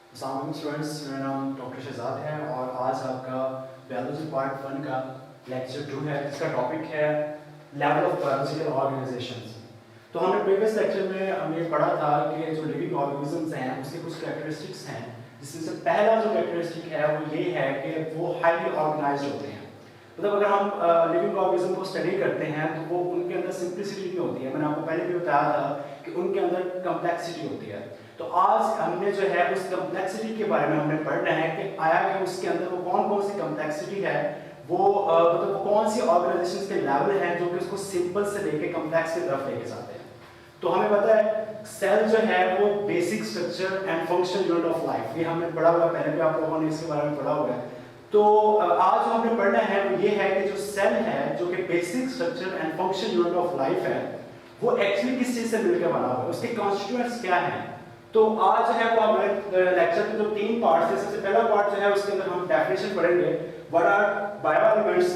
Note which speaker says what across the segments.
Speaker 1: अस्सलाम स्टूडेंट्स, मेरा नाम डॉक्टर शहजाद है और आज आपका बायोलॉजी पार्ट 1 का लेक्चर 2 है, जिसका टॉपिक है लेवल ऑफ बायोलॉजिकल ऑर्गेनाइजेशंस। तो हमने प्रीवियस लेक्चर में हमने पढ़ा था कि जो लिविंग ऑर्गेनिजम्स हैं उसके कुछ कैरेक्टरिस्टिक्स हैं, जिसमें से पहला जो कैरेक्टरिस्टिक है वो ये है कि वो हाईली ऑर्गेनाइज्ड होते हैं। मतलब अगर हम लिविंग ऑर्गेनिज्म को स्टडी करते हैं तो वो उनके अंदर सिंप्लिसिटी नहीं होती है। मैंने आपको पहले भी बताया था कि उनके अंदर कम्प्लेक्सिटी होती है। तो आज हमने जो है उस कम्प्लेक्सिटी के बारे में हमने पढ़ना है कि आया कि उसके अंदर वो कौन कौन सी कम्प्लेक्सिटी है, वो मतलब वो कौन सी ऑर्गेनाइजेशंस के लेवल हैं जो कि उसको सिंपल से लेके कम्प्लेक्स की तरफ लेके जाते हैं। तो हमें पता है सेल जो है वो basic structure and functional unit of life, ये हमने पढ़ा हुआ है, पहले भी आप लोगों ने इसके बारे में पढ़ा हुआ है। तो आज जो हमने पढ़ना है वो ये है कि जो सेल है जो कि basic structure and functional unit of life है, वो एक्चुअली किस चीज से मिलकर बना हुआ है, उसके कॉन्स्टिट्यूएंट्स क्या हैं। तो आज जो है वो हमारे लेक्चर के जो 3 पार्ट्स हैं, सबसे पहला पार्ट जो है उसके अंदर हम डेफिनेशन पढ़ेंगे, what are bio elements.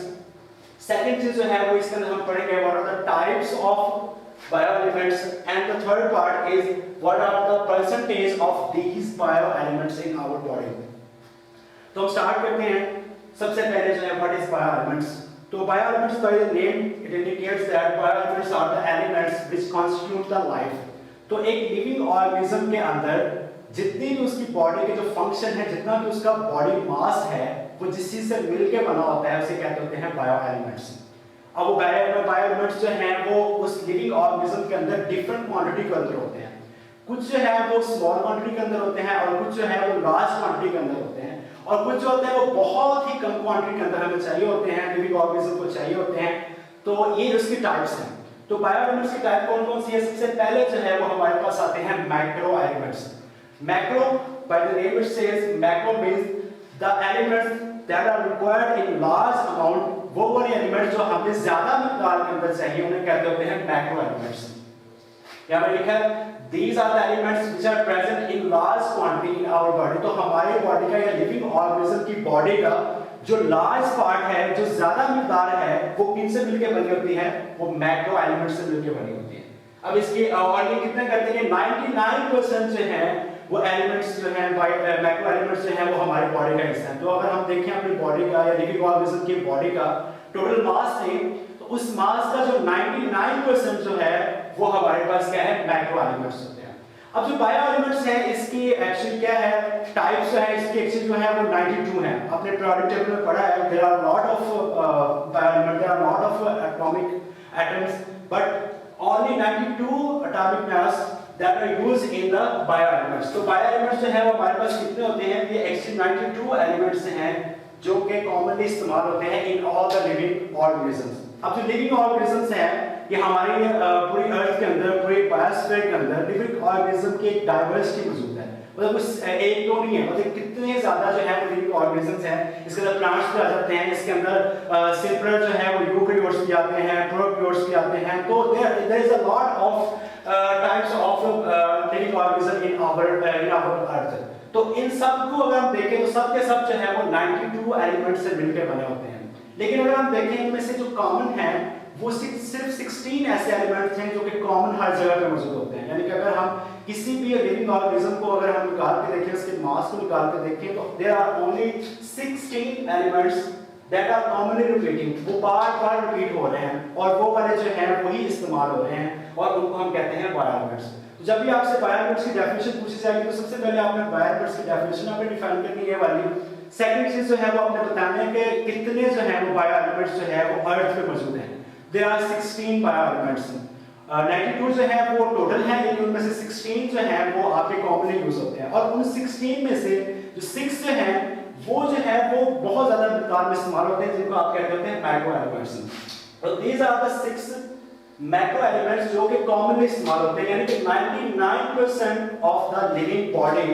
Speaker 1: Second चीज जो है वो इसके अंदर हम पढ़ेंगे what are the types of bio elements, and the third part is what are the percentage of these bio elements in our body. तो हम स्टार्ट करते हैं। सबसे पहले जो है व्हाट इज बायो एलिमेंट्स। तो bio elements by the name it indicates that bio elements are the elements which constitute the life. तो एक लिविंग ऑर्गेनिज्म के अंदर जितनी भी उसकी बॉडी के जो फंक्शन है, जितना भी उसका बॉडी मास है, वो जिस चीज से मिलके बना होता है उसे कहते होते हैं बायो एलिमेंट्स। अब वो बायो एलिमेंट्स जो हैं वो उस लिविंग ऑर्गेनिज्म के अंदर डिफरेंट क्वांटिटी के अंदर होते हैं। कुछ जो है वो स्मॉल क्वांटिटी के अंदर होते हैं और कुछ जो है वो लार्ज क्वांटिटी के अंदर होते हैं, और कुछ जो होते हैं वो बहुत ही कम क्वांटिटी के अंदर हमें चाहिए होते हैं, लिविंग ऑर्गेनिज्म को चाहिए होते हैं। तो ये उसकी टाइप्स हैं। तो बायो एलिमेंट्स की टाइप कौन कौन सी है? सबसे पहले जो है वो हमारे पास आते हैं macro elements. Macro by the name it says, macro means the elements that are required in large amount. वो वाले एलिमेंट्स जो हमें ज्यादा मिकदार के अंदर चाहिए उन्हें कहते होते हैं मैक्रो एलिमेंट्स। यहाँ पे लिखा है these are the elements which are present in large quantity in our body। तो हमारी बॉडी का या लिविंग ऑर्गेनिज्म की बॉडी का जो लार्ज पार्ट है, जो ज्यादा मिकदार है, वो किन से मिलकर बनी होती है? वो मैक्रो एलिमेंट्स से मिलकर बनी होती है। अब इसकी और ये कितने करते हैं? 99% जो है वो एलिमेंट्स जो हैं मैक्रो एलिमेंट्स जो हैं वो हमारी बॉडी का हिस्सा है। तो अगर हम देखें अपनी बॉडी का या लिविंग ऑर्गेनिज्म की बॉडी का टोटल मास लें, तो उस मास का जो 99% जो है वो हमारे पास क्या है? मैक्रो एलिमेंट्स होते हैं। अब जो बायो एलिमेंट्स हैं इसकी एक्चुअली क्या है, टाइप्स जो है इसकी एक्चुअली जो है वो 92 हैं। अपने पीरियोडिक टेबल में पढ़ा है there are lot of bio element, there are lot of atomic atoms, but only 92 atomic mass that are used in the bio elements. तो बायो एलिमेंट्स जो है वो हमारे पास कितने होते हैं? ये एक्चुअली 92 एलिमेंट्स हैं जो कि कॉमनली इस्तेमाल होते हैं in all the living organisms. अब जो लिविंग ऑर्गेनिजम्स हैं ये हमारी पूरी अर्थ के अंदर, पूरी बायोस्फीयर के अंदर लिविंग ऑर्गेनिज्म की एक डाइवर्सिटी मौजूद है। मतलब कुछ एक तो नहीं है, मतलब कितने ज्यादा जो है वो लिविंग ऑर्गेनिजम्स हैं। इसके अंदर प्लांट्स भी आ जाते हैं, इसके अंदर सिंपल जो है वो यूकेरियोट्स भी आते हैं, प्रोकैरियोट्स भी आते हैं। तो there is a lot of types of living organism in our earth. तो इन सब को अगर हम देखें तो सब के सब जो है वो 92 एलिमेंट से मिलकर बने होते हैं। लेकिन अगर हम देखें इनमें से जो कॉमन है वो सिर्फ 16 ऐसे एलिमेंट्स हैं जो कि कॉमन हर जगह पे मौजूद होते हैं। यानी कि अगर हम किसी भी लिविंग ऑर्गेनिज्म को अगर हम निकाल के देखें, उसके मास को निकाल के देखें, तो there are only 16 elements that are commonly repeating. वो बार-बार रिपीट हो रहे हैं और वो वाले जो हैं वही इस्तेमाल हो रहे हैं और उनको हम कहते हैं बायो एलिमेंट्स। तो जब भी आपसे बायो एलिमेंट्स की डेफिनेशन पूछी जाएगी तो सबसे पहले आपने बायो एलिमेंट्स की डेफिनेशन आपने डिफाइन करनी है वाली। सेकंड चीज जो है वो आपने बताना है कि कितने जो है वो बायो एलिमेंट्स जो है वो अर्थ पे मौजूद हैं। There are 16 bio elements. 92 जो है वो टोटल है, लेकिन उनमें से 16 जो है वो आपके कॉमनली यूज होते हैं, और उन 16 में से जो 6 जो हैं वो जो है वो बहुत ज्यादा मिकदार में इस्तेमाल होते हैं, जिनको आप कहते हैं मैक्रो एलिमेंट्स। तो these are the 6 macro elements जो कि कॉमनली इस्तेमाल होते हैं। यानी कि 99% of the living body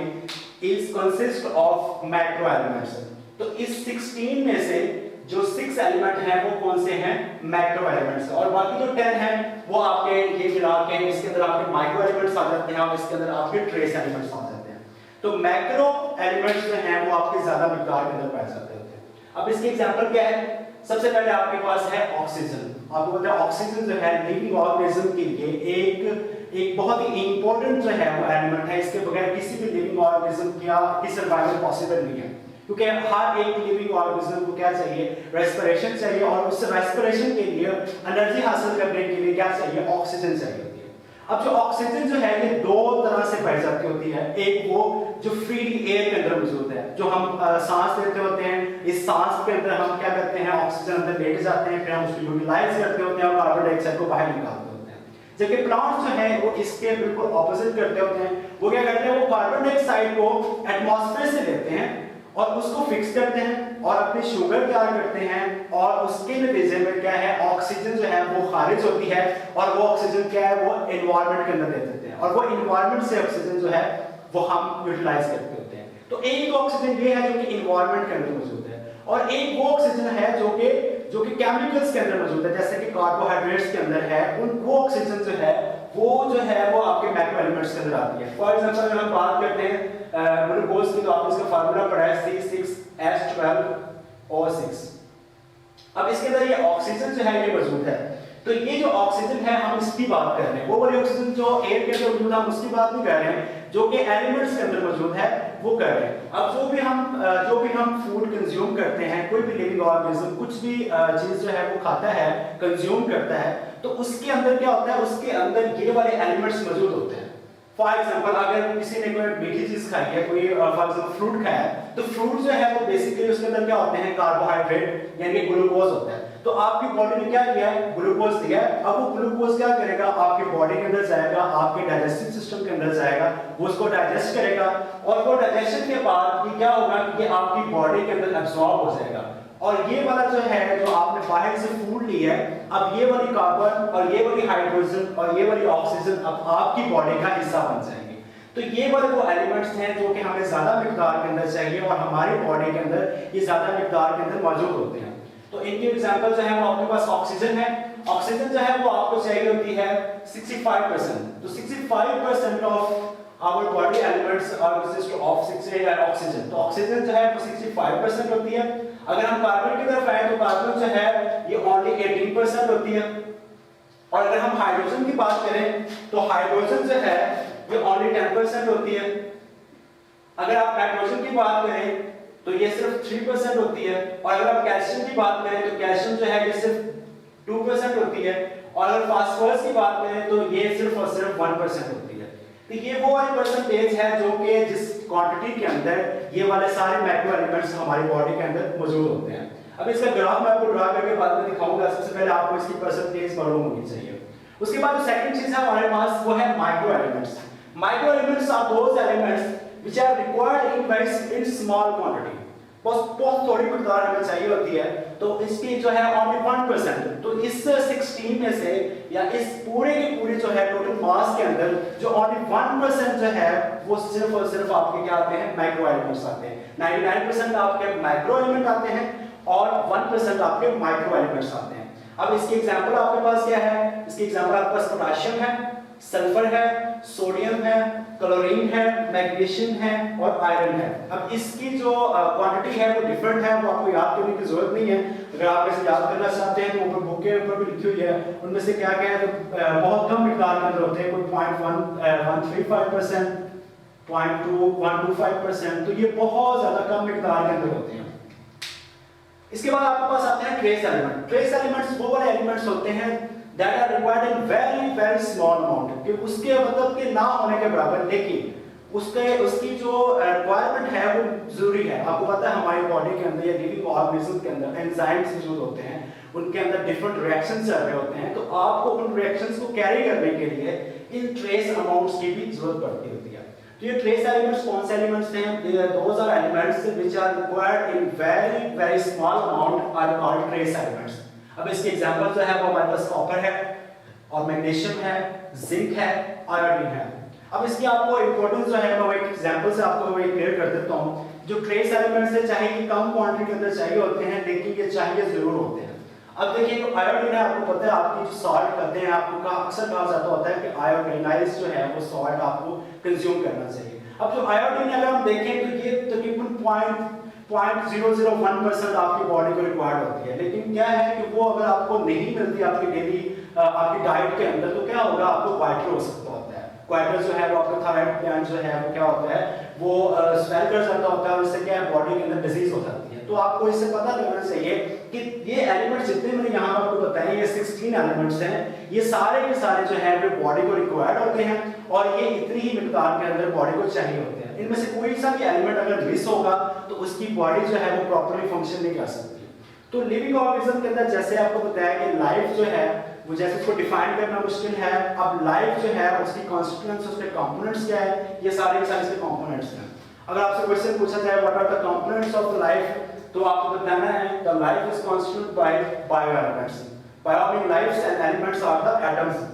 Speaker 1: is consist of macro elements. तो इस 16 में से जो 6 एलिमेंट हैं वो कौन से हैं? Macro elements. और बाकी जो 10 हैं वो आपके ये मिला के इसके अंदर आपके माइक्रो एलिमेंट्स आ जाते हैं और इसके अंदर आपके ट्रेस एलिमेंट्स आ जाते हैं। तो मैक्रो एलिमेंट्स जो हैं वो आपके ज्यादा मिकदार के अंदर पाए जाते हैं। अब इसकी एग्जांपल क्या है? सबसे पहले आपके पास है ऑक्सीजन। आपको पता है ऑक्सीजन जो है लिविंग ऑर्गेनिज्म के लिए एक बहुत ही इंपॉर्टेंट जो है वो एलिमेंट है। इसके बगैर किसी भी लिविंग ऑर्गेनिज्म की सर्वाइवल पॉसिबल नहीं है, क्योंकि हर एक लिविंग ऑर्गेनिज्म को क्या चाहिए, रेस्पिरेशन चाहिए, और उस रेस्पिरेशन के लिए एनर्जी हासिल करने के लिए क्या चाहिए, ऑक्सीजन चाहिए होती है। अब जो ऑक्सीजन जो है ये दो तरह से पाई जाती होती है। एक वो जो फ्रीली एयर के अंदर मौजूद है, जो हम सांस लेते होते हैं, इस सांस के अंदर हम क्या करते हैं, ऑक्सीजन अंदर लेके जाते हैं, फिर हम उसको यूटिलाइज करते होते हैं और कार्बन डाइऑक्साइड को बाहर निकालते होते हैं। जबकि प्लांट्स जो है वो इसके बिल्कुल ऑपोजिट करते होते हैं। वो क्या करते हैं, वो कार्बन डाइऑक्साइड को एटमॉस्फेयर से लेते हैं और उसको फिक्स करते हैं और अपनी शुगर तैयार करते हैं, और उसके नतीजे में क्या है, ऑक्सीजन जो है वो खारिज होती है, और वो ऑक्सीजन क्या है, वो एनवायरनमेंट के अंदर दे देते हैं, और वो एनवायरनमेंट से ऑक्सीजन जो है वो हम यूटिलाइज करते होते हैं। तो एक ऑक्सीजन ये है जो कि एनवायरनमेंट के अंदर मौजूद है, और एक वो ऑक्सीजन है जो कि केमिकल्स के अंदर मौजूद है, जैसे कि कार्बोहाइड्रेट्स के अंदर है। वो ऑक्सीजन जो है वो आपके मैक्रो एलिमेंट्स के अंदर आती है। फॉर एग्जांपल अगर हम बात करते हैं ग्लूकोज की, तो आपने इसका फार्मूला पढ़ा है C6H12O6। अब इसके अंदर ये ऑक्सीजन जो है ये मौजूद है। तो ये जो ऑक्सीजन है हम इसकी बात कर रहे हैं, वो वाली ऑक्सीजन जो एयर के अंदर मौजूद है हम उसकी बात नहीं कर रहे हैं, जो कि एलिमेंट्स के अंदर मौजूद है वो कर रहे हैं। अब जो भी हम फूड कंज्यूम करते हैं, कोई भी लिविंग ऑर्गेनिज्म कुछ भी चीज जो है वो खाता है, कंज्यूम करता है, तो उसके अंदर क्या होता है, उसके अंदर ये वाले एलिमेंट्स मौजूद होते हैं। फॉर एग्जांपल अगर किसी ने कोई मीठी चीज खाई है, कोई फॉर एग्जांपल फ्रूट खाया है, तो फ्रूट जो है वो बेसिकली उसके अंदर क्या होते हैं, कार्बोहाइड्रेट यानी ग्लूकोज होता है। तो आपकी बॉडी ने क्या किया है, ग्लूकोज दिया है। अब वो ग्लूकोज क्या करेगा, आपके बॉडी के अंदर जाएगा, आपके डाइजेस्टिव सिस्टम के अंदर जाएगा, वो उसको डाइजेस्ट करेगा, और वो डाइजेशन के बाद ये क्या होगा कि आपकी बॉडी के अंदर एब्जॉर्ब हो जाएगा। और ये वाला जो है, जो आपने बाहर से फूड ली है, अब ये वाली कार्बन और ये वाली हाइड्रोजन और ये वाली ऑक्सीजन अब आपकी बॉडी का हिस्सा बन जाएंगे। तो ये वाले वो एलिमेंट्स हैं जो कि हमें ज्यादा मिकदार के अंदर चाहिए, और हमारी बॉडी के अंदर ये ज्यादा मिकदार के अंदर मौजूद होते हैं। तो इनके एग्जांपल जो है वो आपके पास ऑक्सीजन है। ऑक्सीजन जो है वो आपको चाहिए होती है 65%। तो 65% of our body elements are consist of oxygen। तो ऑक्सीजन जो है वो 65% होती है। अगर हम कार्बन की तरफ आए तो कार्बन जो है ये ओनली 18% होती है। और अगर हम हाइड्रोजन की बात करें तो हाइड्रोजन जो है ये ओनली 10% होती है। अगर आप नाइट्रोजन की बात करें तो ये सिर्फ 3% होती है। और अगर आप कैल्शियम की बात करें तो कैल्शियम जो है ये सिर्फ 2% होती है। और अगर फास्फोरस की बात करें तो ये सिर्फ और सिर्फ 1% होती है। तो ये वो वाली परसेंटेज है जो कि जिस क्वांटिटी के अंदर ये वाले सारे मैक्रो एलिमेंट्स हमारी बॉडी के अंदर मौजूद होते हैं। अब इसका ग्राफ मैं आपको ड्रा करके बाद में दिखाऊंगा। सबसे पहले आपको इसकी परसेंटेज मालूम होनी चाहिए। उसके बाद जो सेकंड चीज है हमारे पास वो है micro elements. Micro elements are those elements which are required in small quantity. बहुत थोड़ी मिकदार हमें चाहिए होती है, तो इसकी जो है ओनली 1%। तो इस 16 में से या इस पूरे के पूरे जो है टोटल मास के अंदर जो ओनली 1% जो है वो सिर्फ और सिर्फ आपके क्या आते हैं, माइक्रो एलिमेंट्स आते हैं। 99% आपके माइक्रो एलिमेंट आते हैं और 1% आपके माइक्रो एलिमेंट्स आते हैं। अब इसकी एग्जांपल आपके पास क्या है? इसकी एग्जांपल आपके पास पोटेशियम है, सल्फर है, सोडियम है, क्लोरीन है, मैग्नीशियम है और आयरन है। अब इसकी जो क्वांटिटी है वो डिफरेंट है, वो आपको याद करने की जरूरत नहीं है। अगर आप इसे याद करना चाहते हैं तो ऊपर बुक के ऊपर भी लिखी हुई है, उनमें से क्या क्या है तो बहुत कम मिकदार के अंदर होते हैं, कोई 0.135%, 0.125%। तो ये बहुत ज्यादा कम मिकदार के अंदर होते हैं। इसके बाद आपके पास आते हैं ट्रेस एलिमेंट। ट्रेस एलिमेंट्स वो वाले एलिमेंट्स होते हैं that are required in very small amount, कि उसके मतलब के ना होने के बराबर, लेकिन उसकी जो रिक्वायरमेंट है वो जरूरी है। आपको पता है हमारी बॉडी के अंदर या लिविंग ऑर्गेनिज्म के अंदर एंजाइम्स मौजूद होते हैं, उनके अंदर डिफरेंट रिएक्शंस चल रहे होते हैं, तो आपको उन रिएक्शंस को कैरी करने के लिए इन ट्रेस अमाउंट्स की भी जरूरत पड़ती होती है। तो ये ट्रेस एलिमेंट्स कौन से एलिमेंट्स हैं? Those are elements which are required in very small amount are called trace elements। अब इसके एग्जांपल जो है वो हमारे पास कॉपर है और मैग्नीशियम है, जिंक है, आयोडीन है। अब इसकी आपको इंपॉर्टेंस जो है मैं एक एग्जांपल से आपको वही क्लियर कर देता हूं। जो ट्रेस एलिमेंट्स है चाहे कि कम क्वांटिटी के अंदर चाहिए होते हैं, लेकिन ये चाहिए जरूर होते हैं। अब देखिए तो आयोडीन है, आपको पता है आपकी जो सॉल्ट करते हैं आपको अक्सर कहा जाता होता है कि आयोडीनाइज जो है वो सॉल्ट आपको कंज्यूम करना चाहिए। अब जो आयोडीन अगर हम देखें तो ये तकरीबन 0.001% आपकी बॉडी को रिक्वायर्ड होती है। लेकिन क्या है कि वो अगर आपको नहीं मिलती आपकी डेली आपकी डाइट के अंदर, तो क्या होगा, आपको क्वाइटर हो सकता होता है। क्वाइटर जो है वो आपका थायराइड ग्लैंड जो है वो क्या होता है, वो स्वेल कर जाता होता है, और इससे क्या है, बॉडी के अंदर डिजीज हो जाती है। तो आपको इससे पता लगना चाहिए कि ये एलिमेंट्स जितने मैंने यहाँ पर आपको बताए, ये 16 एलिमेंट्स हैं, ये सारे के सारे जो है वो बॉडी को रिक्वायर्ड होते हैं, और ये इतनी ही मिकदार के अंदर बॉडी को चाहिए होते हैं। इनमें से कोई सा भी एलिमेंट अगर मिस होगा तो उसकी बॉडी जो है वो प्रॉपर्ली फंक्शन नहीं कर सकती। तो लिविंग ऑर्गेनिज्म के अंदर जैसे आपको बताया कि लाइफ जो है वो जैसे उसको डिफाइन करना मुश्किल है। अब लाइफ जो है उसकी कॉन्स्टिट्यूएंट्स, उसके कंपोनेंट्स क्या है, ये सारे के सारे इसके कंपोनेंट्स हैं। अगर आपसे क्वेश्चन पूछा जाए what are the components of life, तो आपको बताना है the life is constituted by bio elements. Bio mean life and elements are the atoms.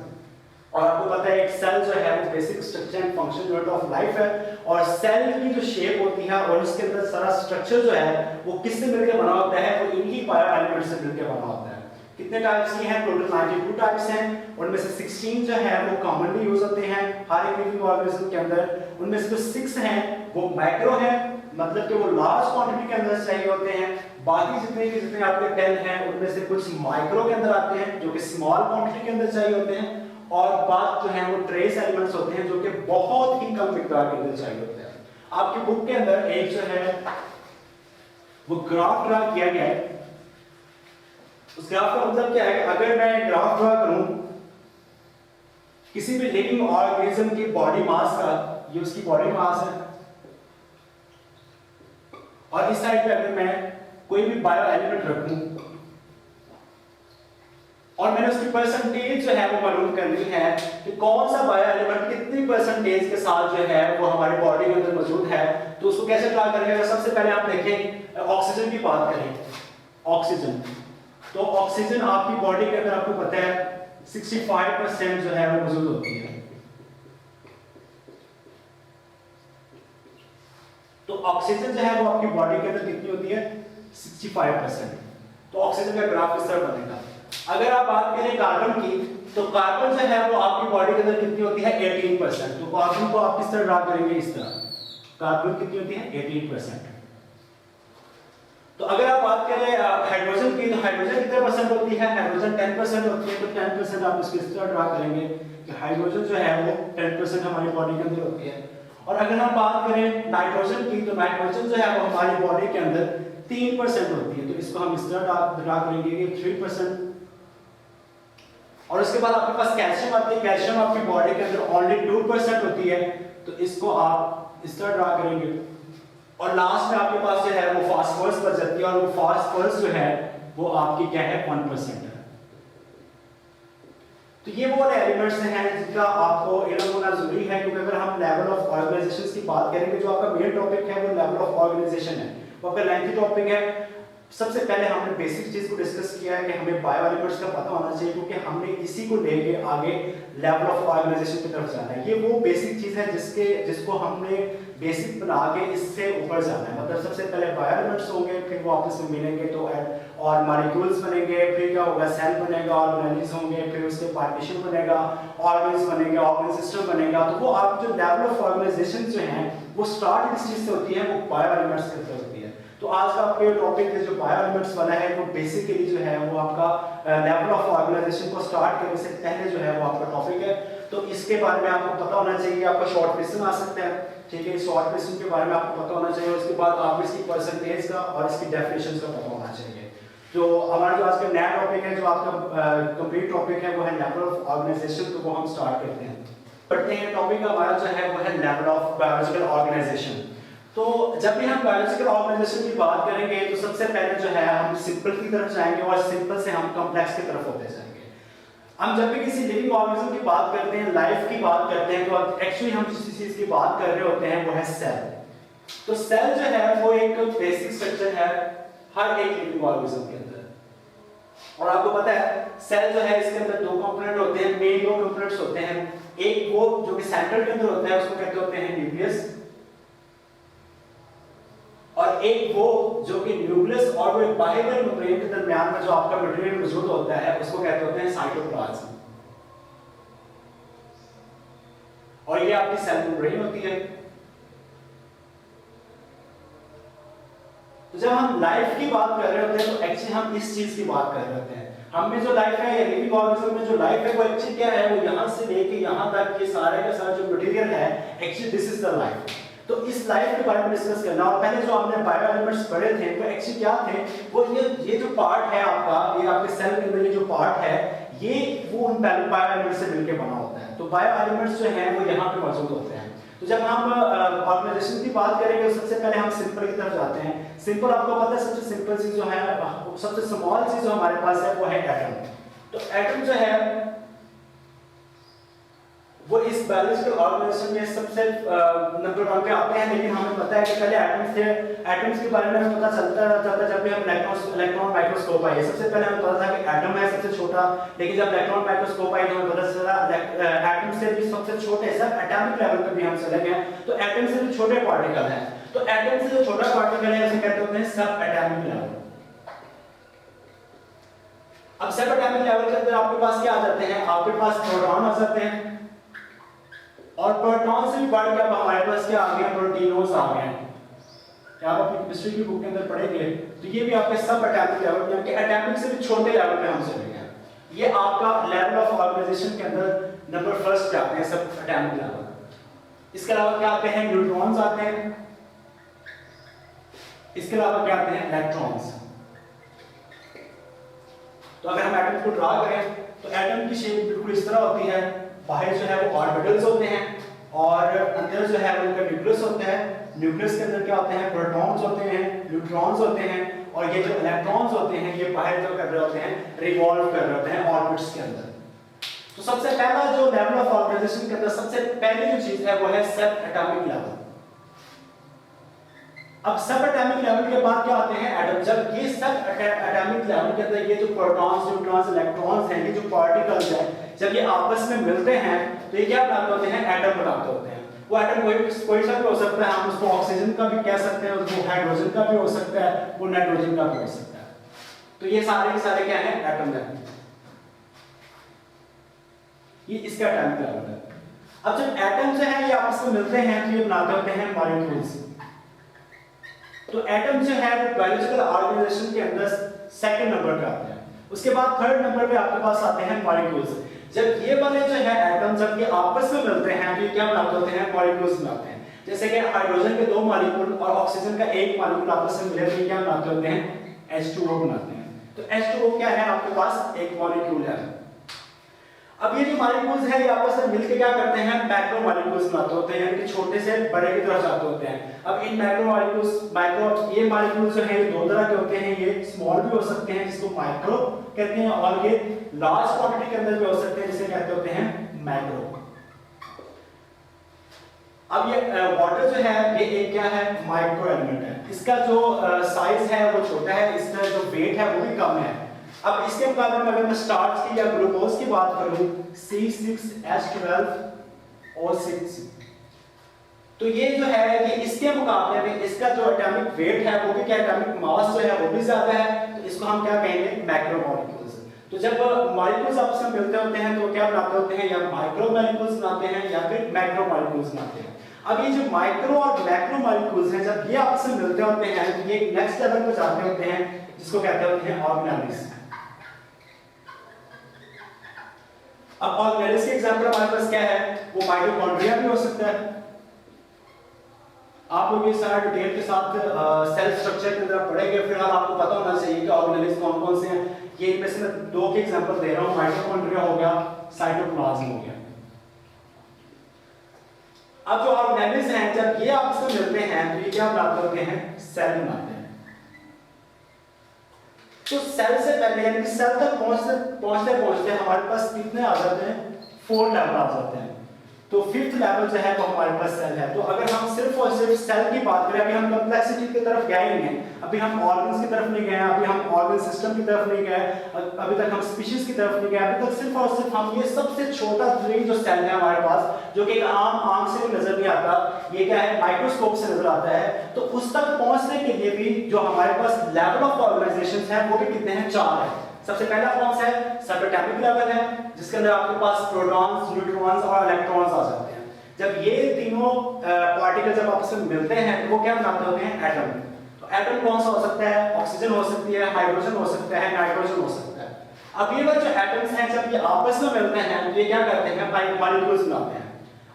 Speaker 1: और आपको पता है एक सेल जो है वो basic structure and function unit of life है, और सेल की जो शेप होती है और उसके अंदर सारा स्ट्रक्चर जो है वो किससे मिलकर बना होता है, वो इन्हीं बायो एलिमेंट्स से मिलकर बना होता है। कितने टाइप्स की हैं? टोटल 92 टाइप्स हैं, उनमें से 16 जो है वो कॉमनली यूज होते हैं हर एक लिविंग ऑर्गेनिज्म के अंदर। उनमें से जो 6 हैं वो माइक्रो हैं, मतलब कि वो लार्ज क्वांटिटी के अंदर चाहिए होते हैं। बाकी जितने आपके 10 हैं उनमें से कुछ माइक्रो के अंदर आते हैं जो कि स्मॉल क्वांटिटी के अंदर चाहिए होते हैं, और बात जो है वो ट्रेस एलिमेंट्स होते हैं जो कि बहुत ही कम मिकदार के अंदर चाहिए होते हैं। आपकी बुक के अंदर एक जो है वो ग्राफ ड्रा किया गया है। उस ग्राफ का मतलब क्या है कि अगर मैं ग्राफ ड्रा करूं किसी भी लिविंग ऑर्गेनिज्म की बॉडी मास का, ये उसकी बॉडी मास है, और इस साइड पे अगर मैं कोई भी बायो एलिमेंट रखूं और मैंने उसकी परसेंटेज जो है वो मालूम करनी है कि कौन सा बायो एलिमेंट कितनी परसेंटेज के साथ जो है वो हमारी बॉडी के अंदर मौजूद है, तो उसको कैसे ड्रा करेंगे। सबसे पहले आप देखें ऑक्सीजन की बात करें। ऑक्सीजन, तो ऑक्सीजन आपकी बॉडी के अंदर आपको पता है 65% जो है वो मौजूद होती है। तो ऑक्सीजन जो है वो आपकी बॉडी के अंदर कितनी होती है, 65%। तो ऑक्सीजन का ग्राफ इस तरह बनेगा। अगर आप बात करें कार्बन की, तो कार्बन जो है वो आपकी बॉडी के अंदर कितनी होती है, 18%। तो कार्बन को आप किस तरह ड्रा करेंगे, इस तरह। कार्बन कितनी होती है, 18%। तो अगर आप बात करें हाइड्रोजन की, तो हाइड्रोजन कितने परसेंट होती है, हाइड्रोजन 10% होती है। तो 10% आप इसको इस तरह ड्रा करेंगे कि हाइड्रोजन जो है वो 10% हमारी बॉडी के अंदर होती है। और अगर हम बात करें नाइट्रोजन की, तो नाइट्रोजन जो है वो हमारी बॉडी के अंदर 3% होती है। तो इसको हम इस तरह ड्रा करेंगे कि 3%। और उसके बाद आपके पास कैल्शियम आती है। कैल्शियम आपकी बॉडी के अंदर ओनली 2% होती है, तो इसको आप इस तरह ड्रा करेंगे। और लास्ट में आपके पास जो है वो फास्फोरस बच जाती है, और वो फास्फोरस जो है वो आपकी क्या है, 1% है। तो ये वो एलिमेंट्स हैं जिनका आपको इल्म होना जरूरी है, क्योंकि अगर हम लेवल ऑफ ऑर्गेनाइजेशंस की बात करेंगे, जो आपका मेन टॉपिक है वो लेवल ऑफ ऑर्गेनाइजेशन है, वो आपका लेंथी टॉपिक है। सबसे पहले हमने बेसिक चीज को डिस्कस किया है कि हमें बायो एलिमेंट्स का पता होना चाहिए, क्योंकि हमने इसी को लेके आगे लेवल ऑफ ऑर्गेनाइजेशन की तरफ जाना है। ये वो बेसिक चीज है जिसको हमने बेसिक बना के इससे ऊपर जाना है। मतलब सबसे पहले बायो एलिमेंट्स होंगे, फिर वो आपस में मिलेंगे तो और मॉलिक्यूल्स बनेंगे, फिर क्या होगा, सेल बनेगा, ऑर्गेनेल्स होंगे, फिर उसके पार्टीशन बनेगा, ऑर्गन्स बनेंगे, ऑर्गन सिस्टम बनेगा। तो वो आप जो लेवल ऑफ ऑर्गेनाइजेशन जो है वो स्टार्ट किस चीज से होती है, वो बायो एलिमेंट्स के अंदर होती है। तो आज का आपका टॉपिक है जो बायो एलिमेंट्स वाला है, वो बेसिकली जो है वो आपका लेवल ऑफ ऑर्गेनाइजेशन को स्टार्ट करने से पहले जो है वो आपका टॉपिक है। तो इसके बारे में आपको पता होना चाहिए। आपका शॉर्ट क्वेश्चन आ सकता है, ठीक है, शॉर्ट क्वेश्चन के बारे में आपको पता होना चाहिए। उसके बाद आपको इसकी परसेंटेज का और इसकी डेफिनेशन का पता होना चाहिए। तो हमारा जो आज का नया टॉपिक है, जो आपका कंप्लीट टॉपिक है, वो है लेवल ऑफ ऑर्गेनाइजेशन। तो वो हम स्टार्ट करते हैं, पढ़ते हैं। टॉपिक हमारा जो है वो है लेवल ऑफ बायोलॉजिकल ऑर्गेनाइजेशन। तो जब भी हम बायोलॉजिकल ऑर्गेनाइजेशन की बात करेंगे, तो सबसे पहले जो है हम सिंपल की तरफ जाएंगे, और सिंपल से हम कॉम्प्लेक्स की तरफ होते जाएंगे। हम जब भी किसी लिविंग ऑर्गेनिज्म की बात करते हैं, लाइफ की बात करते हैं, तो एक्चुअली हम जिस चीज की बात कर रहे होते हैं वो है सेल। तो सेल जो है वो एक बेसिक स्ट्रक्चर है हर एक लिविंग ऑर्गेनिज्म के अंदर। और आपको पता है सेल जो है इसके अंदर दो कंपोनेंट होते हैं, मेन दो कंपोनेंट्स होते हैं। एक वो जो कि सेंटर के अंदर होता है, उसको कहते होते हैं न्यूक्लियस, और एक वो जो कि न्यूक्लियस और वो बाह्य मेम्ब्रेन के दरमियान में जो आपका मटेरियल मौजूद होता है, उसको कहते होते हैं साइटोप्लाज्म। और ये आपकी सेल मेम्ब्रेन होती है। तो जब हम लाइफ की बात कर रहे होते हैं तो एक्चुअली हम इस चीज की बात कर रहे होते हैं। हम में जो लाइफ है या लिविंग ऑर्गेनिज्म में जो लाइफ है वो एक्चुअली क्या है, वो यहाँ से लेके यहाँ तक ये सारे का सारा जो मटेरियल है actually this is the life. तो इस लाइफ के बारे में डिस्कस करना। और पहले जो आपने बायो एलिमेंट्स पढ़े थे वो एक्चुअली क्या थे, वो ये जो पार्ट है आपका, ये आपके सेल के अंदर ये जो पार्ट है ये वो उन बायो एलिमेंट्स से मिलकर बना होता है। तो बायो एलिमेंट्स जो हैं वो यहाँ पे मौजूद होते हैं। तो जब हम ऑर्गेनाइजेशन की बात करेंगे तो सबसे पहले हम सिंपल की तरफ जाते हैं। सिंपल आपको पता है सबसे सिंपल चीज जो है, सबसे स्मॉल चीज जो हमारे पास है वो है एटम। तो एटम जो है वो इस बायोलॉजिकल ऑर्गेनाइजेशन में सबसे नंबर 1 पे आते हैं। लेकिन हमें पता है कि पहले एटम्स थे, एटम्स के बारे में हमें पता चलता जाता जब भी हम इलेक्ट्रॉन माइक्रोस्कोप आए। सबसे पहले हमें पता था कि एटम है सबसे छोटा, लेकिन जब इलेक्ट्रॉन माइक्रोस्कोप आए तो हमें पता चला एटम से भी सबसे छोटे सब एटॉमिक लेवल पे भी हम चले गए। तो एटम से भी छोटे पार्टिकल हैं, तो एटम से जो छोटा पार्टिकल है उसे कहते होते हैं सब एटॉमिक लेवल। अब सब एटॉमिक लेवल के अंदर आपके पास क्या आ जाते हैं, आपके पास प्रोटॉन आ जाते हैं, और प्रोटॉन से भी बढ़ के अब हमारे पास क्या आ गया, प्रोटीनोस आ गए। क्या आप अपनी केमिस्ट्री की बुक के अंदर पढ़ेंगे तो ये भी आपके सब एटॉमिक लेवल पे, आपके एटॉमिक से भी छोटे लेवल पे हम चले गए। ये आपका लेवल ऑफ ऑर्गेनाइजेशन के अंदर नंबर फर्स्ट पे आते हैं सब एटॉमिक लेवल। इसके अलावा क्या आते हैं, न्यूट्रॉन्स आते हैं। इसके अलावा क्या आते हैं, इलेक्ट्रॉन्स। तो अगर हम एटम को ड्रा करें तो एटम की शेप बिल्कुल इस तरह होती है। बाहर जो है वो ऑर्बिटल्स होते हैं और अंदर जो है वो उनका न्यूक्लियस होता है। न्यूक्लियस के अंदर क्या होते हैं, प्रोटॉन्स होते हैं, न्यूट्रॉन्स होते हैं, और ये जो इलेक्ट्रॉन्स होते हैं ये बाहर जो कर रहे होते हैं, रिवॉल्व कर रहे होते हैं ऑर्बिट्स के अंदर। तो सबसे पहला जो लेवल ऑफ ऑर्गेनाइजेशन के अंदर सबसे पहली जो चीज है वो है सब एटॉमिक लेवल। अब सब एटॉमिक लेवल के बाद क्या आते हैं, एटम। जब ये सब एटॉमिक लेवल के अंदर ये जो प्रोटॉन्स, न्यूट्रॉन्स, इलेक्ट्रॉन्स हैं, ये जो पार्टिकल्स हैं, जब ये आपस में मिलते हैं तो ये क्या बनाते होते हैं, एटम बनाते होते हैं। वो एटम कोई सा भी हो सकता है, हम उसको ऑक्सीजन का भी कह सकते हैं, उसको हाइड्रोजन का भी हो सकता है, वो नाइट्रोजन का भी हो सकता है। तो ये सारे के सारे क्या हैं, एटम हैं। ये इसका एटॉमिक लेवल है। अब जब एटम जो है ये आपस में मिलते हैं तो ये बनाते होते हैं मॉलिक्यूल्स। तो एटम जो है बायोलॉजिकल ऑर्गेनाइजेशन के अंदर सेकंड नंबर पे आते हैं। उसके बाद थर्ड नंबर पे आपके पास आते हैं मॉलिक्यूल्स। जब ये वाले जो है एटम जब ये आपस में मिलते हैं तो ये क्या बनाते होते हैं, मॉलिक्यूल्स बनाते हैं। जैसे कि हाइड्रोजन के 2 मॉलिक्यूल और ऑक्सीजन का 1 मॉलिक्यूल आपस में मिले तो क्या बनाते होते हैं, H2O बनाते हैं। तो H2O क्या है, आपके पास एक मॉलिक्यूल है। अब ये जो मॉलिक्यूल्स हैं ये आपस में मिलकर क्या करते हैं, मैक्रो मॉलिक्यूल्स बनाते होते हैं, यानी कि छोटे से बड़े की तरफ जाते होते हैं। अब इन मैक्रो मॉलिक्यूल्स ये मॉलिक्यूल्स जो हैं ये 2 तरह के होते हैं। ये स्मॉल भी हो सकते हैं जिसको माइक्रो कहते हैं, और ये लार्ज क्वांटिटी के अंदर भी हो सकते हैं जिसे कहते होते हैं मैक्रो। अब ये वाटर जो है ये एक क्या है, माइक्रो एलिमेंट है। इसका जो साइज है वो छोटा है, इसका जो वेट है वो भी कम है। अब इसके मुकाबले में अगर मैं स्टार्च की या ग्लूकोज की बात करूं, C6H12O6, तो ये जो है कि इसके मुकाबले में इसका जो एटॉमिक वेट है वो भी क्या, एटॉमिक मास जो है वो भी ज्यादा है। तो इसको हम क्या कहेंगे, मैक्रो मॉलिक्यूल्स। तो जब मॉलिक्यूल्स आपस में मिलते होते हैं तो क्या बनाते होते हैं, या माइक्रो मॉलिक्यूल्स बनाते हैं या फिर मैक्रो मॉलिक्यूल्स बनाते हैं। अब ये जो माइक्रो और मैक्रो मॉलिक्यूल्स हैं जब ये आपस में मिलते होते हैं तो ये नेक्स्ट लेवल पे जाते होते हैं जिसको कहते होते हैं ऑर्गेनेल्स। अब ऑर्गेनेल्स के एग्जांपल हमारे पास क्या है, वो माइटोकॉन्ड्रिया भी हो सकता है। आप लोग ये सारा डिटेल के साथ सेल स्ट्रक्चर के अंदर पढ़ेंगे, फिलहाल आपको पता होना चाहिए कि ऑर्गेनेल्स कौन कौन से हैं। ये इनमें से मैं 2 के एग्जांपल दे रहा हूं, माइटोकॉन्ड्रिया हो गया, साइटोप्लाज्म हो गया। अब जो ऑर्गेनेल्स हैं जब ये आपस में मिलते हैं तो ये क्या बनाते होते हैं, सेल बनाते हैं। तो सेल से पहले यानी कि सेल तक पहुंचते हमारे पास कितने आ जाते हैं, 4 लेवल आ जाते हैं। तो 5th लेवल जो है वो हमारे पास सेल है। तो अगर हम सिर्फ और सिर्फ सेल की बात करें, अभी हम कॉम्प्लेक्सिटी की तरफ गए नहीं हैं, अभी हम ऑर्गन्स की तरफ नहीं गए, अभी हम ऑर्गन सिस्टम की तरफ नहीं गए, अभी तक हम स्पीशीज की तरफ नहीं गए, अभी तक सिर्फ और सिर्फ हम ये सबसे छोटा जो सेल है हमारे पास, जो कि आम आंख से भी नजर नहीं आता, ये क्या है, माइक्रोस्कोप से नजर आता है। तो उस तक पहुंचने के लिए भी जो हमारे पास लेवल ऑफ ऑर्गेनाइजेशन है वो भी कितने हैं, 4 है। सबसे पहला कौन सा है, सब एटॉमिक लेवल है, जिसके अंदर आपके पास प्रोटॉन्स, न्यूट्रॉन्स और इलेक्ट्रॉन्स आ जाते हैं। जब ये तीनों पार्टिकल जब आपस में मिलते हैं तो वो क्या बनाते होते हैं, एटम। तो एटम कौन सा हो सकता है? ऑक्सीजन हो सकती है, हाइड्रोजन हो सकता है, नाइट्रोजन हो सकता है। अब ये वाले जो एटम्स हैं जब ये आपस में मिलते हैं तो ये क्या करते हैं? मॉलिक्यूल्स बनाते हैं।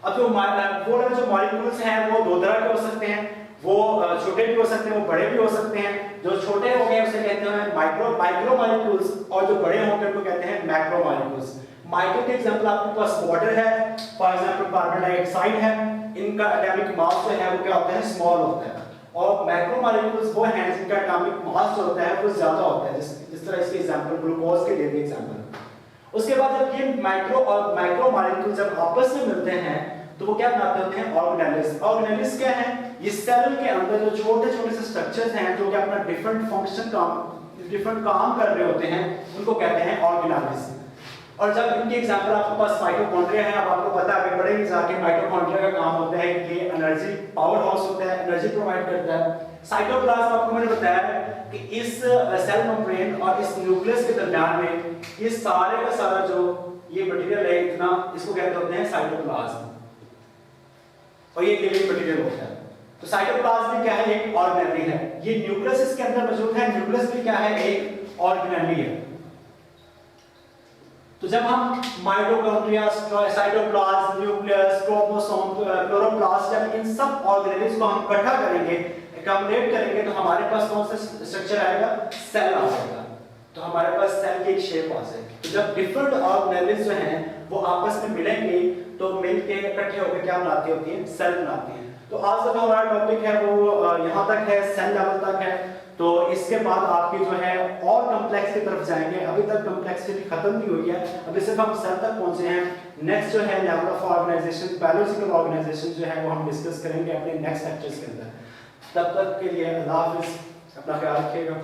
Speaker 1: अब जो वो वाले जो मॉलिक्यूल्स हैं वो दो तरह के हो सकते हैं, वो छोटे भी हो सकते हैं, वो बड़े भी हो सकते हैं। जो छोटे हो गए उसे कहते हैं माइक्रो मॉलिक्यूल्स, और जो बड़े होंगे उनको कहते हैं मैक्रो मॉलिक्यूल्स। माइक्रो के एग्जांपल आपके पास वाटर है, फॉर एग्जांपल कार्बन डाइऑक्साइड है, इनका एटॉमिक मास जो है वो क्या होता है? स्मॉल होता है। और मैक्रो मॉलिक्यूल्स वो हैं जिनका एटॉमिक मास जो होता है वो ज्यादा होता है, जिस तरह इसके एग्जांपल ग्लूकोज के लिए भी एग्जांपल। उसके बाद जब ये माइक्रो और मैक्रो मॉलिक्यूल जब आपस में मिलते हैं तो वो क्या बनाते होते हैं? ऑर्गेनेल्स। ऑर्गेनेल्स क्या है? ये सेल के अंदर जो छोटे छोटे से स्ट्रक्चर्स हैं जो कि अपना डिफरेंट काम कर रहे होते हैं उनको कहते हैं ऑर्गेनेल्स। और जब इनके एग्जांपल आपके पास माइटोकॉन्ड्रिया है, अब आपको पता है बड़े ही जाके माइटोकॉन्ड्रिया का काम होता है कि ये एनर्जी पावर हाउस होता है, एनर्जी प्रोवाइड करता है। साइटोप्लाज्म आपको मैंने बताया कि इस सेल मेम्ब्रेन और इस न्यूक्लियस के दरमियान में ये सारे का सारा जो ये मटेरियल है इतना, इसको कहते होते हैं साइटोप्लाज्म, और ये लिविंग मटेरियल होता है। तो साइटोप्लाज्म में क्या है? एक ऑर्गेनेली है। ये न्यूक्लियस इसके अंदर मौजूद है, न्यूक्लियस भी क्या है? एक ऑर्गेनेली है। तो जब हम mitochondria, cytoplasm, nucleus, chromosome, chloroplast, जब इन सब ऑर्गेनेल्स को हम इकट्ठा करेंगे, एकम्युलेट करेंगे तो हमारे पास कौन सा स्ट्रक्चर आएगा? सेल आ जाएगा। तो हमारे पास सेल की एक शेप आ जाएगी। तो जब डिफरेंट ऑर्गेनेल्स जो हैं वो आपस में मिलेंगे तो मिलके इकट्ठे होकर क्या बनाती होती हैं? सेल बनाती हैं। तो आज का जो हमारा टॉपिक है वो यहाँ तक है, सेल लेवल तक है। तो इसके बाद आपकी जो है और कॉम्प्लेक्स की तरफ जाएंगे। अभी तक कॉम्प्लेक्सिटी खत्म नहीं हुई है, अभी सिर्फ हम सेल तक पहुंचे हैं। नेक्स्ट जो है level of organization, biological organization जो है वो हम डिस्कस करेंगे अपने नेक्स्ट लेक्चर्स के अंदर। तब तक के लिए अल्लाह हाफिज़, अपना ख्याल रखिएगा।